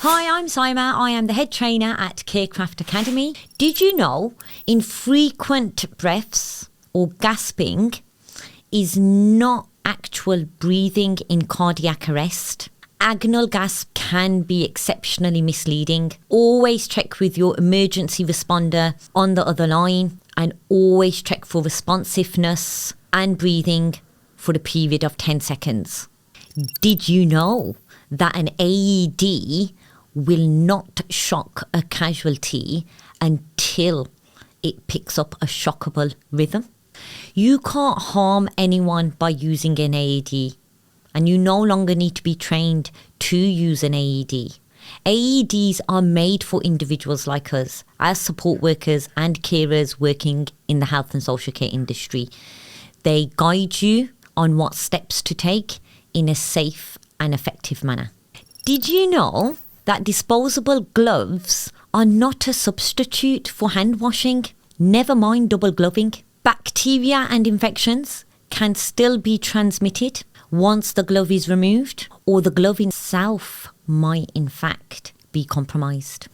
Hi, I'm Saima. I am the head trainer at CareCraft-Academy. Did you know infrequent breaths or gasping is not actual breathing in cardiac arrest? Agonal gasp can be exceptionally misleading. Always check with your emergency responder on the other line, and always check for responsiveness and breathing for a period of 10 seconds. Did you know that an AED will not shock a casualty until it picks up a shockable rhythm? You can't harm anyone by using an AED, and you no longer need to be trained to use an AED. AEDs are made for individuals like us, as support workers and carers working in the health and social care industry. They guide you on what steps to take in a safe and effective manner. Did you know that disposable gloves are not a substitute for hand washing? Never mind double gloving. Bacteria and infections can still be transmitted once the glove is removed, or the glove itself might in fact be compromised.